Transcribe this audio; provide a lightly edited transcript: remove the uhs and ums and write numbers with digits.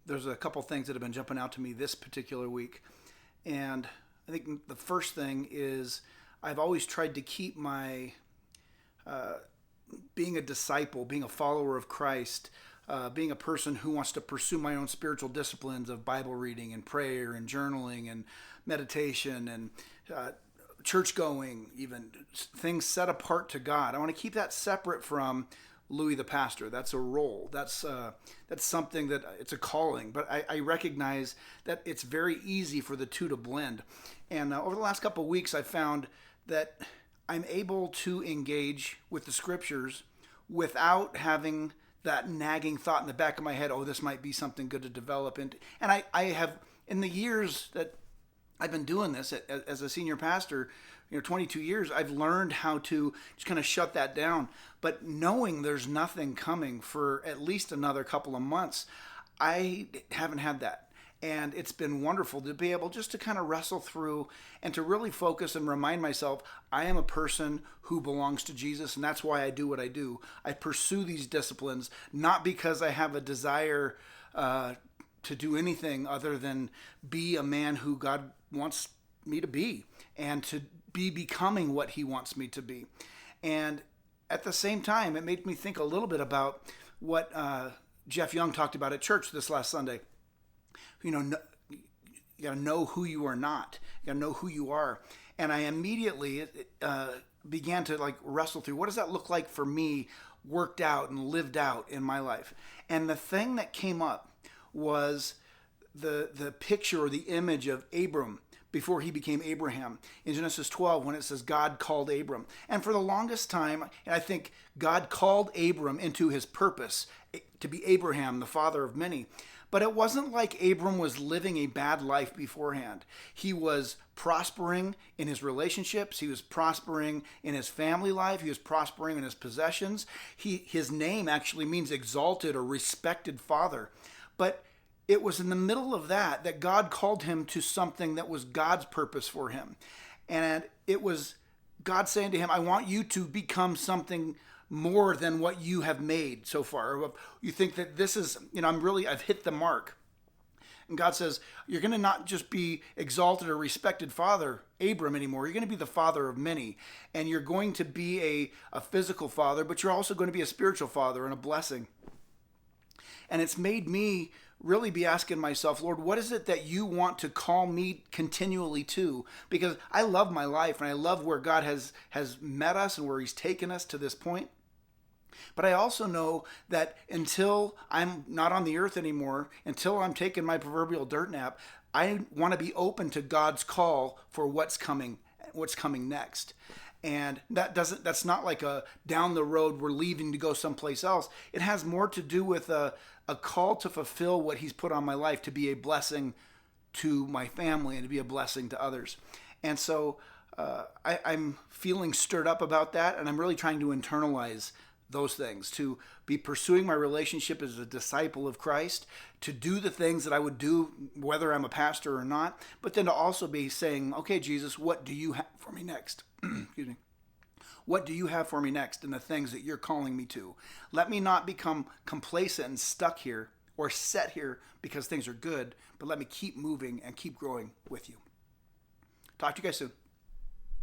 there's a couple things that have been jumping out to me this particular week. And I think the first thing is I've always tried to keep my being a disciple, being a follower of Christ, being a person who wants to pursue my own spiritual disciplines of Bible reading and prayer and journaling and meditation and church going, even things set apart to God. I want to keep that separate from Louie the pastor. That's a role. That's something that it's a calling. But I recognize that it's very easy for the two to blend. And over the last couple of weeks, I found that I'm able to engage with the scriptures without having that nagging thought in the back of my head, oh, this might be something good to develop into. And I have, in the years that I've been doing this as a senior pastor, 22 years, I've learned how to just kind of shut that down. But knowing there's nothing coming for at least another couple of months, I haven't had that. And it's been wonderful to be able just to kind of wrestle through and to really focus and remind myself, I am a person who belongs to Jesus, and that's why I do what I do. I pursue these disciplines, not because I have a desire to do anything other than be a man who God wants me to be and to be becoming what he wants me to be. And at the same time, it made me think a little bit about what Jeff Young talked about at church this last Sunday. You got to know who you are not. You got to know who you are. And I immediately began to wrestle through, what does that look like for me, worked out and lived out in my life? And the thing that came up was the picture or the image of Abram before he became Abraham in Genesis 12, when it says God called Abram. And for the longest time, I think God called Abram into his purpose to be Abraham, the father of many. But it wasn't like Abram was living a bad life beforehand. He was prospering in his relationships. He was prospering in his family life. He was prospering in his possessions. His name actually means exalted or respected father. But it was in the middle of that God called him to something that was God's purpose for him. And it was God saying to him, I want you to become something more than what you have made so far. You think that this is, I've hit the mark. And God says, you're going to not just be exalted or respected father, Abram, anymore. You're going to be the father of many. And you're going to be a physical father, but you're also going to be a spiritual father and a blessing. And it's made me really be asking myself, Lord, what is it that you want to call me continually to? Because I love my life and I love where God has met us and where he's taken us to this point. But I also know that until I'm not on the earth anymore, until I'm taking my proverbial dirt nap, I want to be open to God's call for what's coming next. And that's not like a down the road, we're leaving to go someplace else. It has more to do with a call to fulfill what he's put on my life, to be a blessing to my family and to be a blessing to others. And so I'm feeling stirred up about that, and I'm really trying to internalize those things, to be pursuing my relationship as a disciple of Christ, to do the things that I would do whether I'm a pastor or not, but then to also be saying, okay, Jesus, what do you have for me next? Excuse me. What do you have for me next in the things that you're calling me to? Let me not become complacent and stuck here or set here because things are good, but let me keep moving and keep growing with you. Talk to you guys soon.